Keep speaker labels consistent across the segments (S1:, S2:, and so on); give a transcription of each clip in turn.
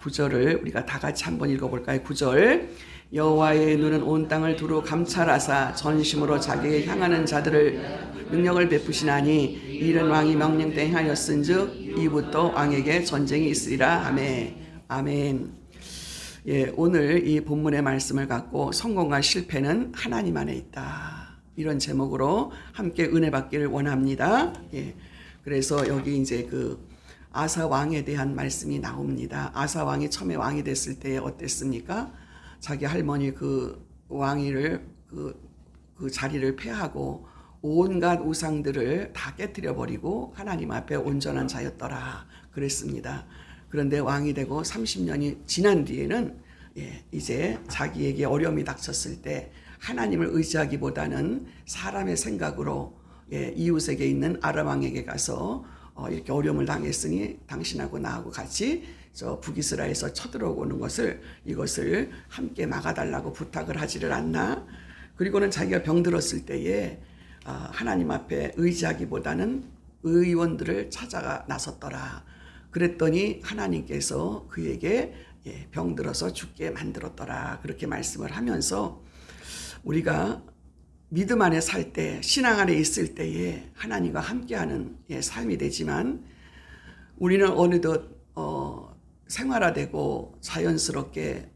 S1: 9절을 우리가 다 같이 한번 읽어볼까요? 9절. 여호와의 눈은 온 땅을 두루 감찰하사 전심으로 자기에게 향하는 자들을 능력을 베푸시나니 이른 왕이 명령 때 행하였은즉 이부터 왕에게 전쟁이 있으리라. 아멘. 아멘. 예, 오늘 이 본문의 말씀을 갖고 성공과 실패는 하나님 안에 있다. 이런 제목으로 함께 은혜 받기를 원합니다. 예, 그래서 여기 이제 그 아사 왕에 대한 말씀이 나옵니다. 아사 왕이 처음에 왕이 됐을 때 어땠습니까? 자기 할머니 그 왕위를 그 자리를 폐하고 온갖 우상들을 다 깨뜨려 버리고 하나님 앞에 온전한 자였더라 그랬습니다. 그런데 왕이 되고 30년이 지난 뒤에는 이제 자기에게 어려움이 닥쳤을 때 하나님을 의지하기보다는 사람의 생각으로 이웃에게 있는 아람 왕에게 가서 이렇게 어려움을 당했으니 당신하고 나하고 같이 저 북이스라엘에서 쳐들어오는 것을 이것을 함께 막아달라고 부탁을 하지를 않나. 그리고는 자기가 병들었을 때에 하나님 앞에 의지하기보다는 의원들을 찾아가 나섰더라. 그랬더니 하나님께서 그에게 병들어서 죽게 만들었더라. 그렇게 말씀을 하면서 우리가 믿음 안에 살 때, 신앙 안에 있을 때에 하나님과 함께하는 삶이 되지만 우리는 어느덧 생활화되고 자연스럽게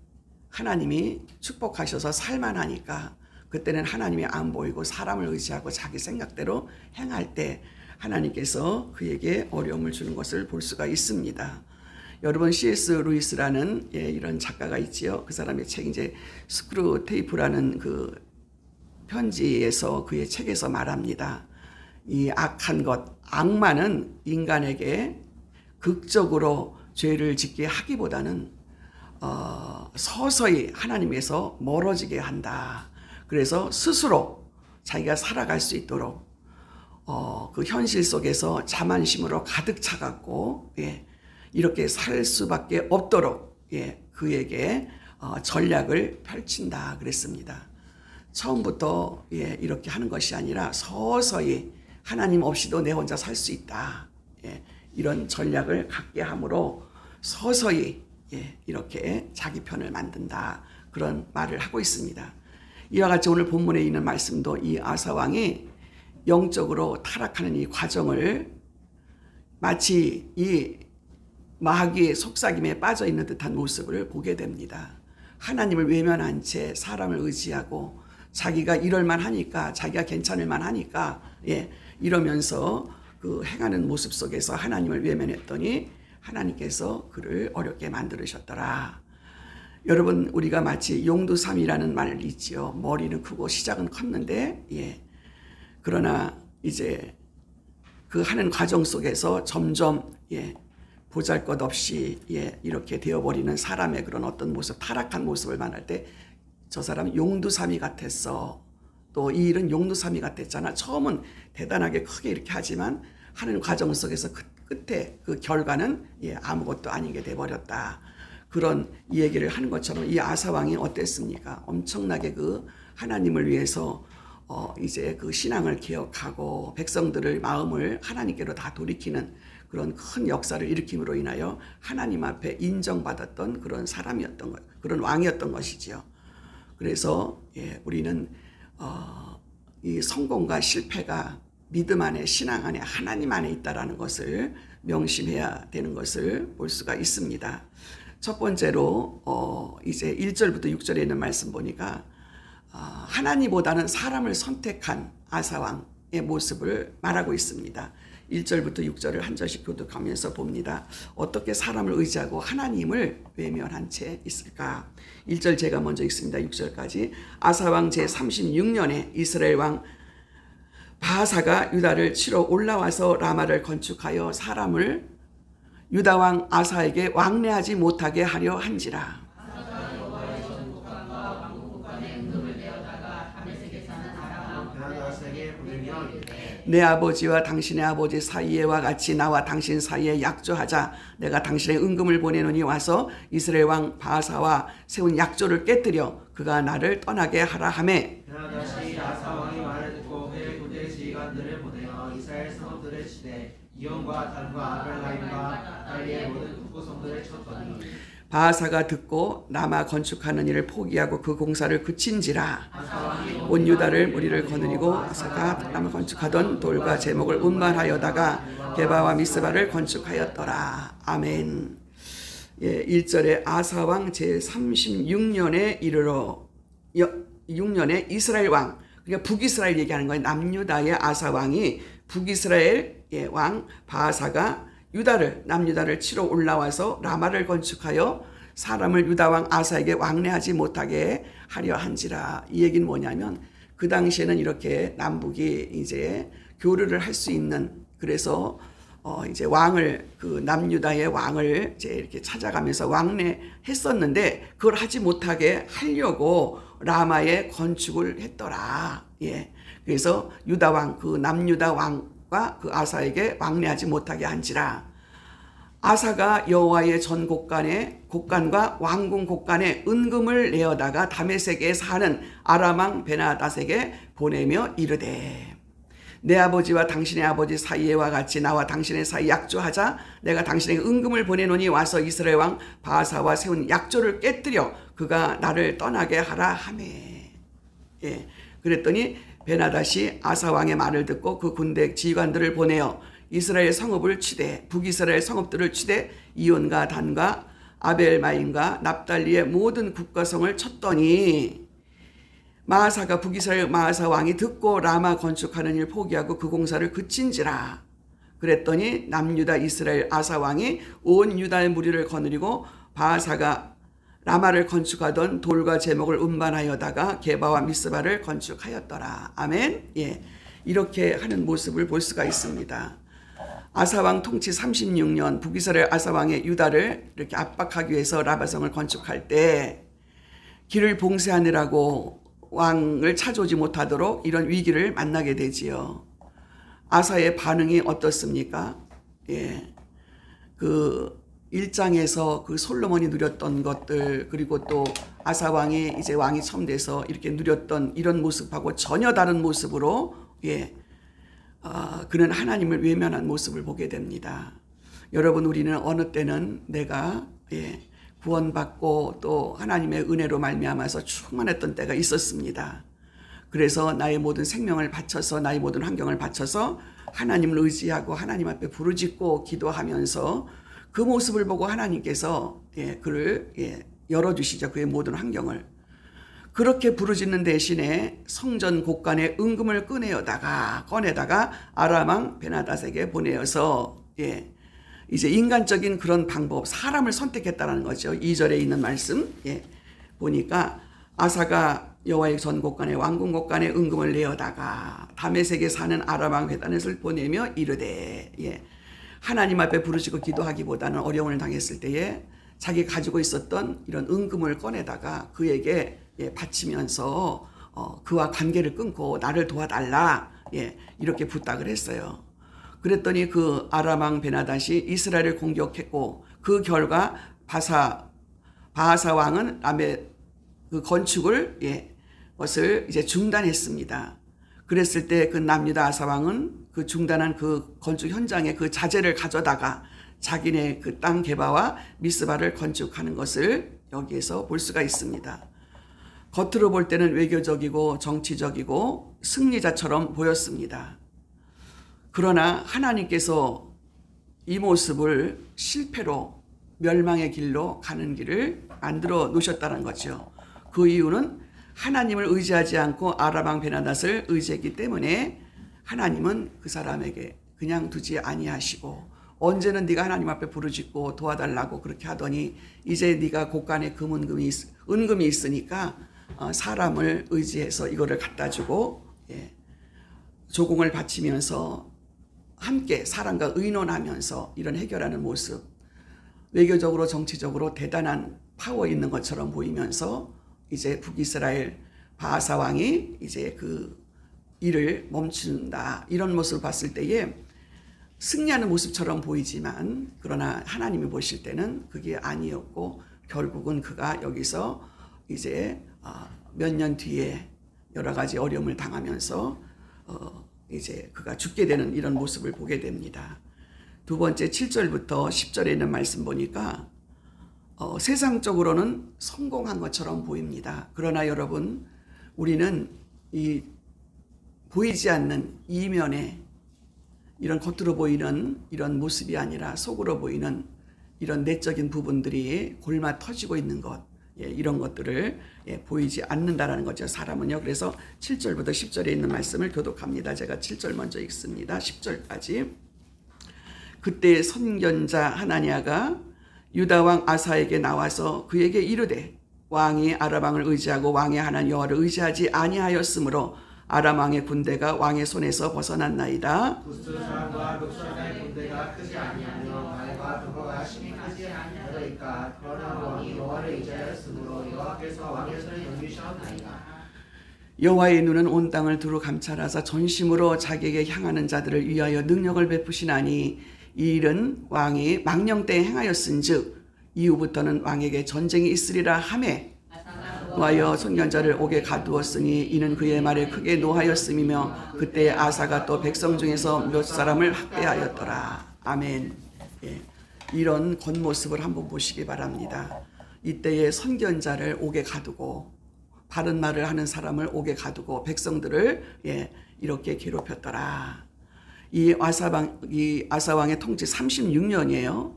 S1: 하나님이 축복하셔서 살만하니까 그때는 하나님이 안 보이고 사람을 의지하고 자기 생각대로 행할 때 하나님께서 그에게 어려움을 주는 것을 볼 수가 있습니다. 여러분 C.S. 루이스라는 이런 작가가 있지요. 그 사람의 책 이제 스크루 테이프라는 그 편지에서 그의 책에서 말합니다. 이 악한 것, 악마는 인간에게 극적으로 죄를 짓게 하기보다는 서서히 하나님에서 멀어지게 한다. 그래서 스스로 자기가 살아갈 수 있도록 그 현실 속에서 자만심으로 가득 차갖고 이렇게 살 수밖에 없도록 그에게 전략을 펼친다 그랬습니다. 처음부터 이렇게 하는 것이 아니라 서서히 하나님 없이도 내 혼자 살 수 있다. 이런 전략을 갖게 함으로 서서히 이렇게 자기 편을 만든다. 그런 말을 하고 있습니다. 이와 같이 오늘 본문에 있는 말씀도 이 아사 왕이 영적으로 타락하는 이 과정을 마치 이 마귀의 속삭임에 빠져 있는 듯한 모습을 보게 됩니다. 하나님을 외면한 채 사람을 의지하고 자기가 이럴만 하니까 자기가 괜찮을만 하니까 이러면서 그 행하는 모습 속에서 하나님을 외면했더니 하나님께서 그를 어렵게 만들으셨더라. 여러분 우리가 마치 용두삼이라는 말이 있지요. 머리는 크고 시작은 컸는데 그러나 이제 그 하는 과정 속에서 점점 보잘것없이 이렇게 되어버리는 사람의 그런 어떤 모습, 타락한 모습을 만날 때 저 사람은 용두삼이 같았어. 또 이 일은 용두삼이 같았잖아. 처음은 대단하게 크게 이렇게 하지만 하는 과정 속에서 끝에 그 결과는 아무것도 아니게 돼버렸다. 그런 얘기를 하는 것처럼 이 아사왕이 어땠습니까? 엄청나게 그 하나님을 위해서 이제 그 신앙을 기억하고 백성들의 마음을 하나님께로 다 돌이키는 그런 큰 역사를 일으킴으로 인하여 하나님 앞에 인정받았던 그런 사람이었던 것, 그런 왕이었던 것이지요. 그래서 우리는 이 성공과 실패가 믿음 안에 신앙 안에 하나님 안에 있다라는 것을 명심해야 되는 것을 볼 수가 있습니다. 첫 번째로 이제 1절부터 6절에 있는 말씀 보니까 하나님보다는 사람을 선택한 아사왕의 모습을 말하고 있습니다. 1절부터 6절을 한 절씩 교독하면서 봅니다. 어떻게 사람을 의지하고 하나님을 외면한 채 있을까? 1절 제가 먼저 읽습니다. 6절까지. 아사왕 제36년에 이스라엘 왕 바하사가 유다를 치러 올라와서 라마를 건축하여 사람을 유다왕 아사에게 왕래하지 못하게 하려 한지라. 내 아버지와 당신의 아버지 사이에와 같이 나와 당신 사이에 약조하자. 내가 당신의 은금을 보내노니 와서 이스라엘 왕 바하사와 세운 약조를 깨뜨려 그가 나를 떠나게 하라 하매.
S2: 다시 아사 왕이 말을 듣고 그의 군대 지휘관들을 보내어 이스라엘 성읍들을 치되 이온과 단과 아벨라임과 달리의 모든 북부 성들을 쳤더니
S1: 바하사가 듣고 라마 건축하는 일을 포기하고 그 공사를 그친지라. 온 유다를 무리를 거느리고 아사가 라마 건축하던 돌과 제목을 운반하여다가 게바와 미스바를 건축하였더라. 아멘. 예, 1절에 아사왕 제36년에 이르러 6년에 이스라엘 왕, 그러니까 북이스라엘 얘기하는 거예요. 남유다의 아사왕이 북이스라엘 왕 바하사가 남유다를 치러 올라와서 라마를 건축하여 사람을 유다왕 아사에게 왕래하지 못하게 하려 한지라. 이 얘기는 뭐냐면 그 당시에는 이렇게 남북이 이제 교류를 할 수 있는, 그래서 이제 왕을, 그 남유다의 왕을 이제 이렇게 찾아가면서 왕래했었는데 그걸 하지 못하게 하려고 라마에 건축을 했더라. 예. 그래서 유다 왕, 그 남유다 왕과 그 아사에게 왕래하지 못하게 한지라. 아사가 여호와의 전 곡간과 왕궁 곡간에 은금을 내어다가 다메섹에 사는 아람 왕 베나닷에게 보내며 이르되, 내 아버지와 당신의 아버지 사이와 같이 나와 당신의 사이 약조하자. 내가 당신에게 은금을 보내노니 와서 이스라엘 왕 바하사와 세운 약조를 깨뜨려 그가 나를 떠나게 하라 하매. 예. 그랬더니 베나닷이 아사 왕의 말을 듣고 그 군대 지휘관들을 보내어 이스라엘 성읍을 치되, 북이스라엘 성읍들을 치되 이온과 단과 아벨마임과 납달리의 모든 국가성을 쳤더니, 마하사가 북이스라엘 마하사 왕이 듣고 라마 건축하는 일 포기하고 그 공사를 그친지라. 그랬더니 남유다 이스라엘 아사 왕이 온 유다의 무리를 거느리고 바하사가 라마를 건축하던 돌과 제목을 운반하여다가 게바와 미스바를 건축하였더라. 아멘. 예, 이렇게 하는 모습을 볼 수가 있습니다. 아사왕 통치 36년 북이스라엘 아사왕의 유다를 이렇게 압박하기 위해서 라바성을 건축할 때 길을 봉쇄하느라고 왕을 찾아오지 못하도록 이런 위기를 만나게 되지요. 아사의 반응이 어떻습니까? 예, 그 1장에서 그 솔로몬이 누렸던 것들, 그리고 또 아사 왕이 이제 왕이 처음 돼서 이렇게 누렸던 이런 모습하고 전혀 다른 모습으로, 예, 그는 하나님을 외면한 모습을 보게 됩니다. 여러분, 우리는 어느 때는 내가 구원받고 또 하나님의 은혜로 말미암아서 충만했던 때가 있었습니다. 그래서 나의 모든 생명을 바쳐서, 나의 모든 환경을 바쳐서 하나님을 의지하고 하나님 앞에 부르짖고 기도하면서 그 모습을 보고 하나님께서 그를 열어주시죠. 그의 모든 환경을. 그렇게 부르짖는 대신에 성전 곡간에 은금을 꺼내다가 아람 왕 베나닷에게 보내어서 이제 인간적인 그런 방법, 사람을 선택했다는 거죠. 2절에 있는 말씀 보니까 아사가 여호와의 전 곡간에 왕궁 곡간에 은금을 내어다가 다메섹에 사는 아람 왕 베나닷을 보내며 이르되, 하나님 앞에 부르짖고 기도하기보다는 어려움을 당했을 때에 자기 가지고 있었던 이런 은금을 꺼내다가 그에게 바치면서 그와 관계를 끊고 나를 도와달라, 이렇게 부탁을 했어요. 그랬더니 그 아람 왕 베나닷이 이스라엘을 공격했고 그 결과 바하사 왕은 라메 그 건축을 것을 이제 중단했습니다. 그랬을 때 그 남유다 아사 왕은 그 중단한 그 건축 현장에 그 자재를 가져다가 자기네 그 땅 게바와 미스바를 건축하는 것을 여기에서 볼 수가 있습니다. 겉으로 볼 때는 외교적이고 정치적이고 승리자처럼 보였습니다. 그러나 하나님께서 이 모습을 실패로 멸망의 길로 가는 길을 만들어 놓으셨다는 거죠. 그 이유는 하나님을 의지하지 않고 아람 왕 베나닷을 의지했기 때문에 하나님은 그 사람에게 그냥 두지 아니하시고, 언제는 네가 하나님 앞에 부르짖고 도와달라고 그렇게 하더니 이제 네가 곡간에 은금이 있으니까 사람을 의지해서 이거를 갖다 주고 조공을 바치면서 함께 사람과 의논하면서 이런 해결하는 모습, 외교적으로 정치적으로 대단한 파워 있는 것처럼 보이면서 이제 북이스라엘 바하사 왕이 이제 그 일을 멈춘다, 이런 모습을 봤을 때에 승리하는 모습처럼 보이지만, 그러나 하나님이 보실 때는 그게 아니었고 결국은 그가 여기서 이제 몇 년 뒤에 여러 가지 어려움을 당하면서 이제 그가 죽게 되는 이런 모습을 보게 됩니다. 두 번째 7절부터 10절에 있는 말씀 보니까 세상적으로는 성공한 것처럼 보입니다. 그러나 여러분, 우리는 이 보이지 않는 이면에 이런 겉으로 보이는 이런 모습이 아니라 속으로 보이는 이런 내적인 부분들이 골마 터지고 있는 것, 이런 것들을 보이지 않는다라는 거죠. 사람은요. 그래서 7절부터 10절에 있는 말씀을 교독합니다. 제가 7절 먼저 읽습니다. 10절까지. 그때 선견자 하나냐가 유다 왕 아사에게 나와서 그에게 이르되 왕이 아람 왕을 의지하고 왕의 하나님 여호와를 의지하지 아니하였으므로 아람 왕의 군대가 왕의 손에서 벗어났나이다.
S2: 구스 사람과 룩사의 군대가 크지 아니하며 말과 두고가 심히 크지 아니하더이까. 그러나 왕이 여호와를 의지하였으므로 여호와께서 왕의 손을 넘기셨나이다.
S1: 여호와의 눈은 온 땅을 두루 감찰하사 전심으로 자기에게 향하는 자들을 위하여 능력을 베푸시나니 이 일은 왕이 망령 때에 행하였은즉 이후부터는 왕에게 전쟁이 있으리라 하매 노하여 선견자를 옥에 가두었으니 이는 그의 말에 크게 노하였음이며 그때 아사가 또 백성 중에서 몇 사람을 학대하였더라. 아멘. 이런 겉모습을 한번 보시기 바랍니다. 이때에 선견자를 옥에 가두고 바른 말을 하는 사람을 옥에 가두고 백성들을 이렇게 괴롭혔더라. 이 아사왕의 통치 36년이에요.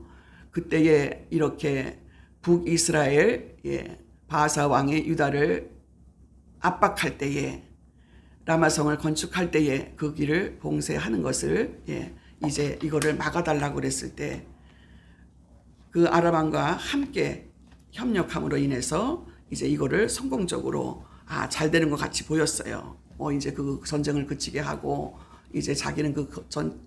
S1: 그때에 이렇게 북이스라엘 바사 왕의 유다를 압박할 때에 라마성을 건축할 때에 그 길을 봉쇄하는 것을 이제 이거를 막아달라고 그랬을 때 그 아람 왕과 함께 협력함으로 인해서 이제 이거를 성공적으로 잘 되는 것 같이 보였어요. 이제 그 전쟁을 그치게 하고 이제 자기는 그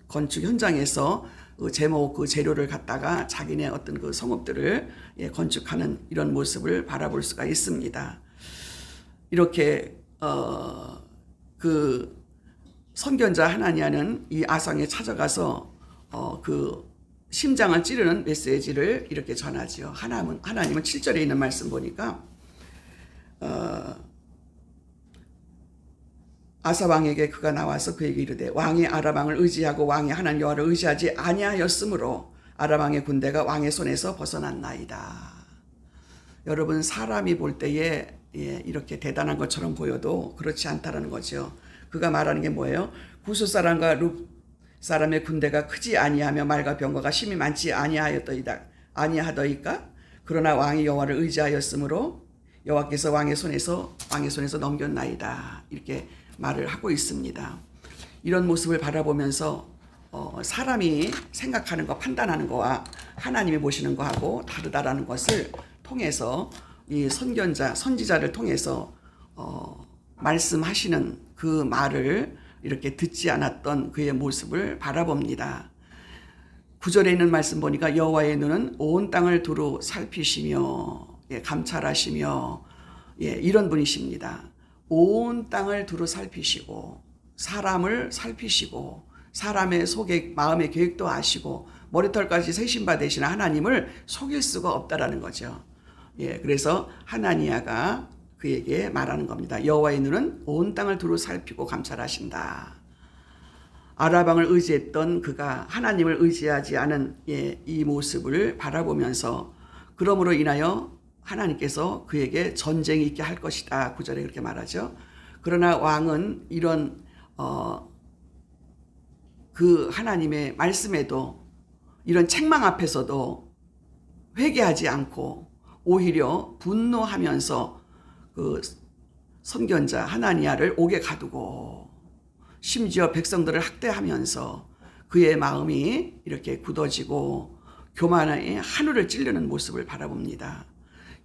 S1: 건축 현장에서 그 제목 그 재료를 갖다가 자기네 어떤 그 성읍들을 건축하는 이런 모습을 바라볼 수가 있습니다. 이렇게 그 선견자 하나냐는 이 아상에 찾아가서 그 심장을 찌르는 메시지를 이렇게 전하지요. 하나님은 7절에 있는 말씀 보니까 아사 왕에게 그가 나와서 그에게 이르되 왕이 아람 왕을 의지하고 왕이 하나님 여호와를 의지하지 아니하였으므로 아람 왕의 군대가 왕의 손에서 벗어났나이다. 여러분, 사람이 볼 때에 이렇게 대단한 것처럼 보여도 그렇지 않다라는 거죠. 그가 말하는 게 뭐예요? 구스 사람과 룩 사람의 군대가 크지 아니하며 말과 병거가 심히 많지 아니하더이까. 그러나 왕이 여호와를 의지하였으므로 여호와께서 왕의 손에서 넘겼나이다. 이렇게 말을 하고 있습니다. 이런 모습을 바라보면서 사람이 생각하는 거, 판단하는 거와 하나님이 보시는 거하고 다르다라는 것을 통해서 이 선지자를 통해서 말씀하시는 그 말을 이렇게 듣지 않았던 그의 모습을 바라봅니다. 9절에 있는 말씀 보니까 여호와의 눈은 온 땅을 두루 살피시며 감찰하시며 이런 분이십니다. 온 땅을 두루 살피시고 사람을 살피시고 사람의 속에 마음의 계획도 아시고 머리털까지 세신 바 되시는 하나님을 속일 수가 없다라는 거죠. 그래서 하나니아가 그에게 말하는 겁니다. 여호와의 눈은 온 땅을 두루 살피고 감찰하신다. 아람 왕을 의지했던 그가 하나님을 의지하지 않은 이 모습을 바라보면서 그러므로 인하여 하나님께서 그에게 전쟁이 있게 할 것이다. 9절에 그렇게 말하죠. 그러나 왕은 이런 그 하나님의 말씀에도 이런 책망 앞에서도 회개하지 않고 오히려 분노하면서 그 선견자 하나니아를 옥에 가두고 심지어 백성들을 학대하면서 그의 마음이 이렇게 굳어지고 교만의 한우를 찌르는 모습을 바라봅니다.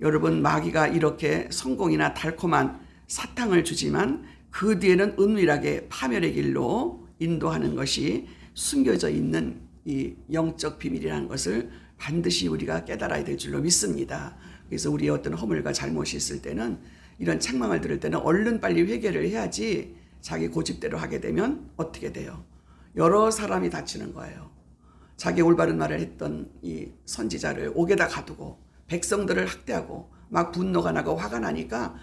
S1: 여러분, 마귀가 이렇게 성공이나 달콤한 사탕을 주지만 그 뒤에는 은밀하게 파멸의 길로 인도하는 것이 숨겨져 있는 이 영적 비밀이라는 것을 반드시 우리가 깨달아야 될 줄로 믿습니다. 그래서 우리의 어떤 허물과 잘못이 있을 때는 이런 책망을 들을 때는 얼른 빨리 회개를 해야지 자기 고집대로 하게 되면 어떻게 돼요? 여러 사람이 다치는 거예요. 자기 올바른 말을 했던 이 선지자를 옥에다 가두고 백성들을 학대하고 막 분노가 나고 화가 나니까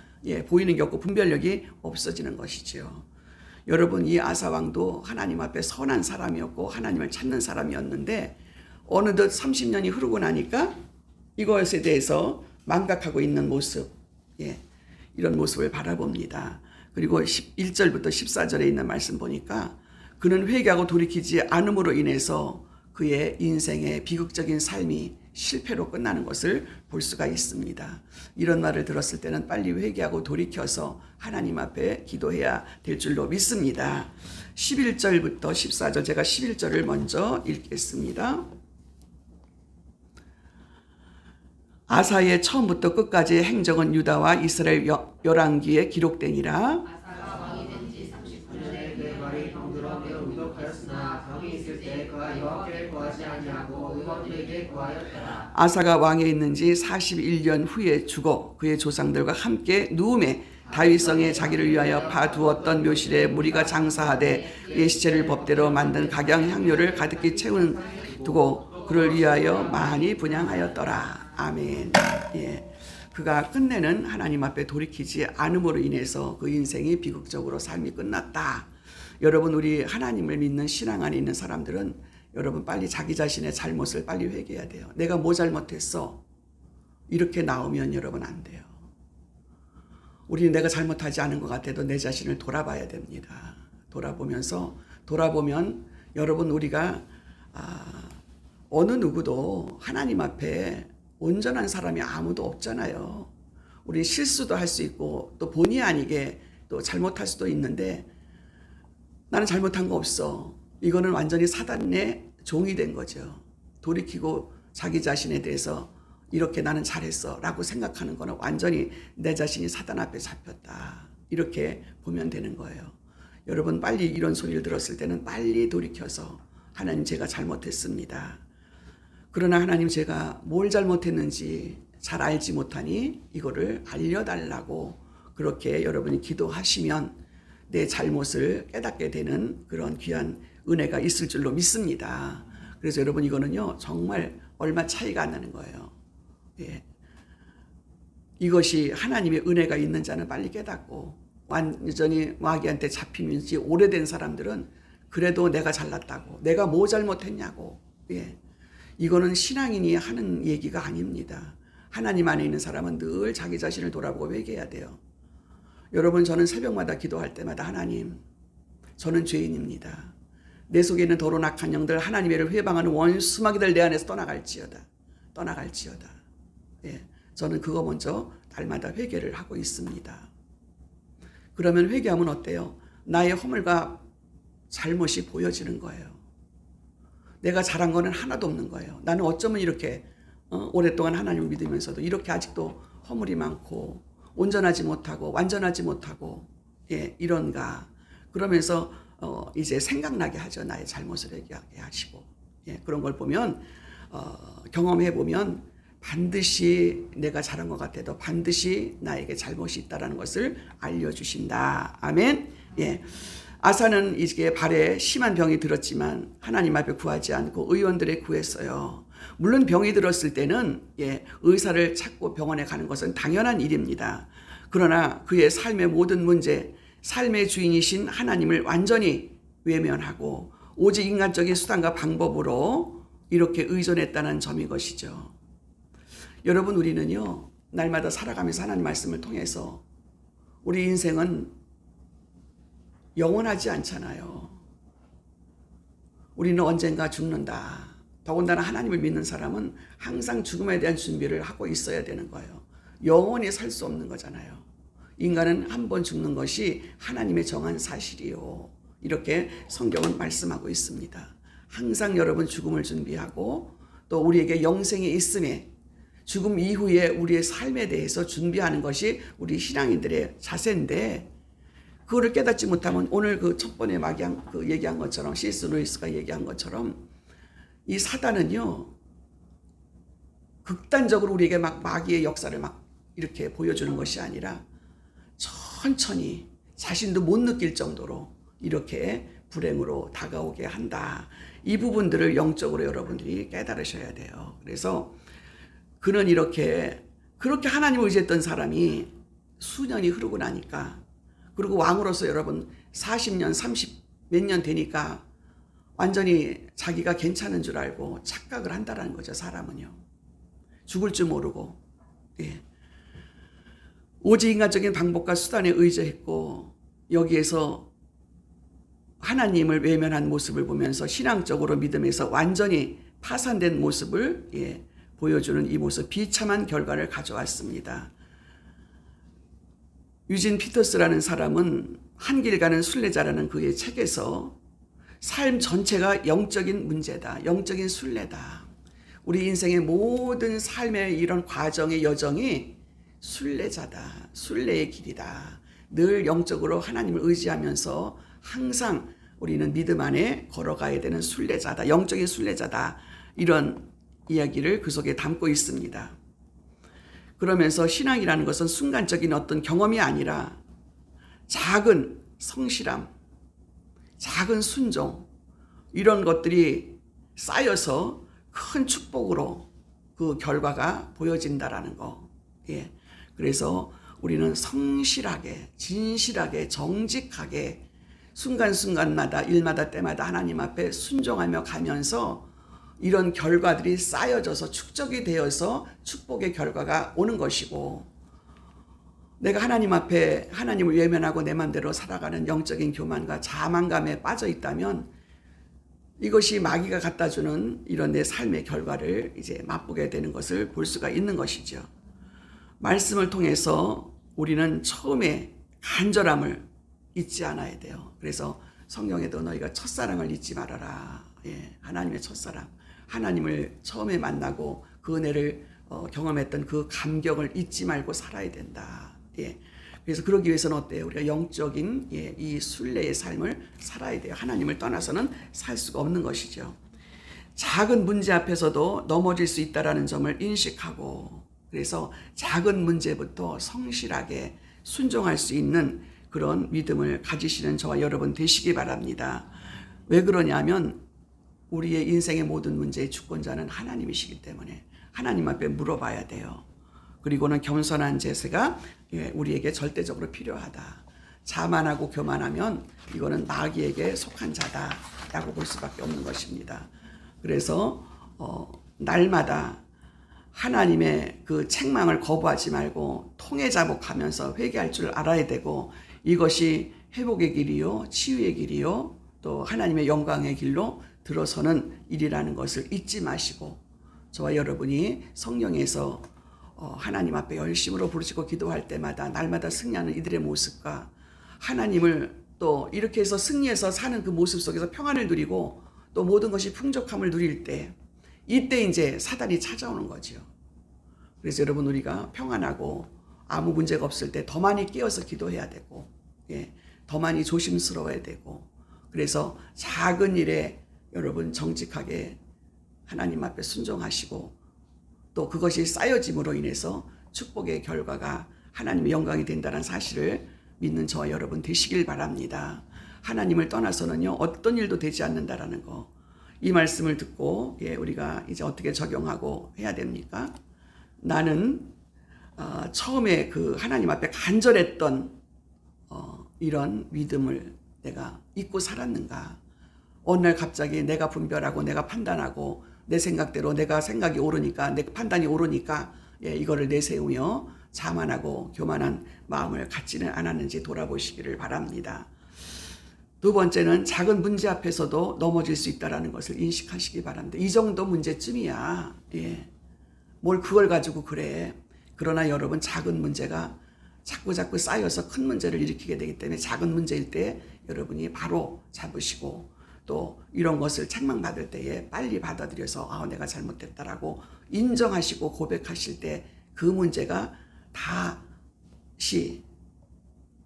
S1: 보이는 게 없고 분별력이 없어지는 것이지요. 여러분, 이 아사왕도 하나님 앞에 선한 사람이었고 하나님을 찾는 사람이었는데 어느덧 30년이 흐르고 나니까 이것에 대해서 망각하고 있는 모습, 이런 모습을 바라봅니다. 그리고 1절부터 14절에 있는 말씀 보니까 그는 회개하고 돌이키지 않음으로 인해서 그의 인생의 비극적인 삶이 실패로 끝나는 것을 볼 수가 있습니다. 이런 말을 들었을 때는 빨리 회개하고 돌이켜서 하나님 앞에 기도해야 될 줄로 믿습니다. 11절부터 14절, 제가 11절을 먼저 읽겠습니다. 아사의 처음부터 끝까지의 행적은 유다와 이스라엘 열왕기에 기록되니라.
S3: 아사가 왕이 된 지 39년에
S2: 그의 말이 병들어 매우 의독하였으나 병이 있을 때 그가 여호와께 구하지 아니하고 의원들에게 구하였더라.
S1: 아사가 왕에 있는 지 41년 후에 죽어 그의 조상들과 함께 누움에 다윗성에 자기를 위하여 파두었던 묘실에 무리가 장사하되 그의 시체를 법대로 만든 각양 향료를 가득히 채운 두고 그를 위하여 많이 분향하였더라. 아멘. 그가 끝내는 하나님 앞에 돌이키지 않음으로 인해서 그 인생이 비극적으로 삶이 끝났다. 여러분, 우리 하나님을 믿는 신앙 안에 있는 사람들은 여러분 빨리 자기 자신의 잘못을 빨리 회개해야 돼요. 내가 뭐 잘못했어? 이렇게 나오면 여러분 안 돼요. 우리는 내가 잘못하지 않은 것 같아도 내 자신을 돌아봐야 됩니다. 돌아보면 여러분 우리가 어느 누구도 하나님 앞에 온전한 사람이 아무도 없잖아요. 우리 실수도 할 수 있고 또 본의 아니게 또 잘못할 수도 있는데 나는 잘못한 거 없어. 이거는 완전히 사단의 종이 된 거죠. 돌이키고 자기 자신에 대해서 이렇게 나는 잘했어 라고 생각하는 거는 완전히 내 자신이 사단 앞에 잡혔다. 이렇게 보면 되는 거예요. 여러분 빨리 이런 소리를 들었을 때는 빨리 돌이켜서 하나님 제가 잘못했습니다. 그러나 하나님 제가 뭘 잘못했는지 잘 알지 못하니 이거를 알려달라고 그렇게 여러분이 기도하시면 내 잘못을 깨닫게 되는 그런 귀한 은혜가 있을 줄로 믿습니다. 그래서 여러분 이거는요 정말 얼마 차이가 안 나는 거예요. 이것이 하나님의 은혜가 있는 자는 빨리 깨닫고 완전히 마귀한테 잡힌 지 오래된 사람들은 그래도 내가 잘났다고 내가 뭐 잘못했냐고 이거는 신앙인이 하는 얘기가 아닙니다. 하나님 안에 있는 사람은 늘 자기 자신을 돌아보고 회개해야 돼요. 여러분 저는 새벽마다 기도할 때마다 하나님 저는 죄인입니다. 내 속에 있는 더러운 악한 영들 하나님의 회방하는 원수마귀들 내 안에서 떠나갈지어다. 저는 그거 먼저 날마다 회개를 하고 있습니다. 그러면 회개하면 어때요? 나의 허물과 잘못이 보여지는 거예요. 내가 잘한 거는 하나도 없는 거예요. 나는 어쩌면 이렇게 오랫동안 하나님을 믿으면서도 이렇게 아직도 허물이 많고 온전하지 못하고 완전하지 못하고 이런가. 그러면서 이제 생각나게 하죠. 나의 잘못을 얘기하게 하시고 그런 걸 보면 경험해 보면 반드시 내가 잘한 것 같아도 반드시 나에게 잘못이 있다는 것을 알려주신다. 아멘. 아사는 이게 발에 심한 병이 들었지만 하나님 앞에 구하지 않고 의원들에 구했어요. 물론 병이 들었을 때는 의사를 찾고 병원에 가는 것은 당연한 일입니다. 그러나 그의 삶의 모든 문제, 삶의 주인이신 하나님을 완전히 외면하고 오직 인간적인 수단과 방법으로 이렇게 의존했다는 점인 것이죠. 여러분 우리는요 날마다 살아가면서 하나님 말씀을 통해서 우리 인생은 영원하지 않잖아요. 우리는 언젠가 죽는다. 더군다나 하나님을 믿는 사람은 항상 죽음에 대한 준비를 하고 있어야 되는 거예요. 영원히 살 수 없는 거잖아요. 인간은 한 번 죽는 것이 하나님의 정한 사실이요. 이렇게 성경은 말씀하고 있습니다. 항상 여러분 죽음을 준비하고 또 우리에게 영생이 있음에 죽음 이후에 우리의 삶에 대해서 준비하는 것이 우리 신앙인들의 자세인데 그거를 깨닫지 못하면 오늘 그 첫 번에 얘기한 것처럼 C.S. 루이스가 얘기한 것처럼 이 사단은요 극단적으로 우리에게 막 마귀의 역사를 막 이렇게 보여주는 것이 아니라 천천히 자신도 못 느낄 정도로 이렇게 불행으로 다가오게 한다. 이 부분들을 영적으로 여러분들이 깨달으셔야 돼요. 그래서 그는 그렇게 하나님을 의지했던 사람이 수년이 흐르고 나니까 그리고 왕으로서 여러분 40년 30 몇 년 되니까 완전히 자기가 괜찮은 줄 알고 착각을 한다라는 거죠. 사람은요. 죽을 줄 모르고, 예. 오직 인간적인 방법과 수단에 의지했고, 여기에서 하나님을 외면한 모습을 보면서 신앙적으로 믿음에서 완전히 파산된 모습을, 예, 보여주는 이 모습, 비참한 결과를 가져왔습니다. 유진 피터스라는 사람은 한 길 가는 순례자라는 그의 책에서 삶 전체가 영적인 문제다, 영적인 순례다. 우리 인생의 모든 삶의 이런 과정의 여정이 순례자다, 순례의 길이다. 늘 영적으로 하나님을 의지하면서 항상 우리는 믿음 안에 걸어가야 되는 순례자다, 영적인 순례자다. 이런 이야기를 그 속에 담고 있습니다. 그러면서 신앙이라는 것은 순간적인 어떤 경험이 아니라 작은 성실함, 작은 순종, 이런 것들이 쌓여서 큰 축복으로 그 결과가 보여진다라는 거. 예. 그래서 우리는 성실하게, 진실하게, 정직하게 순간순간마다, 일마다, 때마다 하나님 앞에 순종하며 가면서 이런 결과들이 쌓여져서 축적이 되어서 축복의 결과가 오는 것이고, 내가 하나님 앞에 하나님을 외면하고 내 맘대로 살아가는 영적인 교만과 자만감에 빠져 있다면 이것이 마귀가 갖다 주는 이런 내 삶의 결과를 이제 맛보게 되는 것을 볼 수가 있는 것이죠. 말씀을 통해서 우리는 처음에 간절함을 잊지 않아야 돼요. 그래서 성경에도 너희가 첫사랑을 잊지 말아라. 예, 하나님의 첫사랑. 하나님을 처음에 만나고 그 은혜를 경험했던 그 감격을 잊지 말고 살아야 된다. 예. 그래서 그러기 위해서는 어때요? 우리가 영적인, 예, 이 순례의 삶을 살아야 돼요. 하나님을 떠나서는 살 수가 없는 것이죠. 작은 문제 앞에서도 넘어질 수 있다는 점을 인식하고, 그래서 작은 문제부터 성실하게 순종할 수 있는 그런 믿음을 가지시는 저와 여러분 되시기 바랍니다. 왜 그러냐면 우리의 인생의 모든 문제의 주권자는 하나님이시기 때문에 하나님 앞에 물어봐야 돼요. 그리고는 겸손한 제세가, 예, 우리에게 절대적으로 필요하다. 자만하고 교만하면 이거는 마귀에게 속한 자다라고 볼 수밖에 없는 것입니다. 그래서 날마다 하나님의 그 책망을 거부하지 말고 통회자복하면서 회개할 줄 알아야 되고, 이것이 회복의 길이요, 치유의 길이요, 또 하나님의 영광의 길로 들어서는 일이라는 것을 잊지 마시고, 저와 여러분이 성령에서 하나님 앞에 열심으로 부르짖고 기도할 때마다 날마다 승리하는 이들의 모습과 하나님을 또 이렇게 해서 승리해서 사는 그 모습 속에서 평안을 누리고 또 모든 것이 풍족함을 누릴 때, 이때 이제 사단이 찾아오는 거죠. 그래서 여러분, 우리가 평안하고 아무 문제가 없을 때 더 많이 깨어서 기도해야 되고, 예, 더 많이 조심스러워야 되고, 그래서 작은 일에 여러분 정직하게 하나님 앞에 순종하시고 또 그것이 쌓여짐으로 인해서 축복의 결과가 하나님의 영광이 된다는 사실을 믿는 저와 여러분 되시길 바랍니다. 하나님을 떠나서는요, 어떤 일도 되지 않는다라는 거. 이 말씀을 듣고, 예, 우리가 이제 어떻게 적용하고 해야 됩니까? 나는 처음에 그 하나님 앞에 간절했던 이런 믿음을 내가 잊고 살았는가? 어느 날 갑자기 내가 분별하고 내가 판단하고 내 생각대로 내가 생각이 오르니까, 내 판단이 오르니까, 예, 이거를 내세우며 자만하고 교만한 마음을 갖지는 않았는지 돌아보시기를 바랍니다. 두 번째는 작은 문제 앞에서도 넘어질 수 있다는 것을 인식하시기 바랍니다. 이 정도 문제쯤이야. 예. 뭘 그걸 가지고 그래. 그러나 여러분, 작은 문제가 자꾸 쌓여서 큰 문제를 일으키게 되기 때문에 작은 문제일 때 여러분이 바로 잡으시고, 또 이런 것을 책망받을 때에 빨리 받아들여서 내가 잘못됐다라고 인정하시고 고백하실 때 그 문제가 다시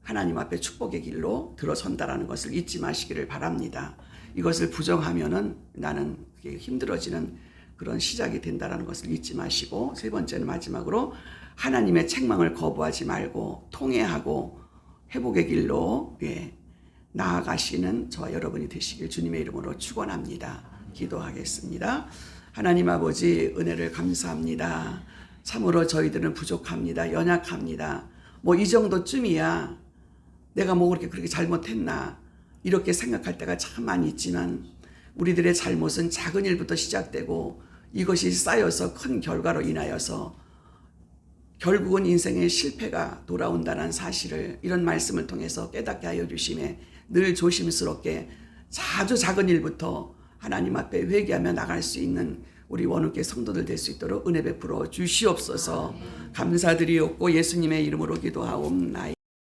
S1: 하나님 앞에 축복의 길로 들어선다라는 것을 잊지 마시기를 바랍니다. 이것을 부정하면은 나는 그게 힘들어지는 그런 시작이 된다라는 것을 잊지 마시고, 세 번째는 마지막으로 하나님의 책망을 거부하지 말고 통회하고 회복의 길로, 예, 나아가시는 저와 여러분이 되시길 주님의 이름으로 축원합니다. 기도하겠습니다. 하나님 아버지, 은혜를 감사합니다. 참으로 저희들은 부족합니다. 연약합니다. 뭐 이 정도쯤이야. 내가 뭐 그렇게 잘못했나, 이렇게 생각할 때가 참 많이 있지만 우리들의 잘못은 작은 일부터 시작되고 이것이 쌓여서 큰 결과로 인하여서 결국은 인생의 실패가 돌아온다는 사실을 이런 말씀을 통해서 깨닫게 하여 주심에 늘 조심스럽게 아주 작은 일부터 하나님 앞에 회개하며 나갈 수 있는 우리 원우교 성도들 될 수 있도록 은혜 베풀어 주시옵소서. 감사드리옵고 예수님의 이름으로 기도하옵나이다.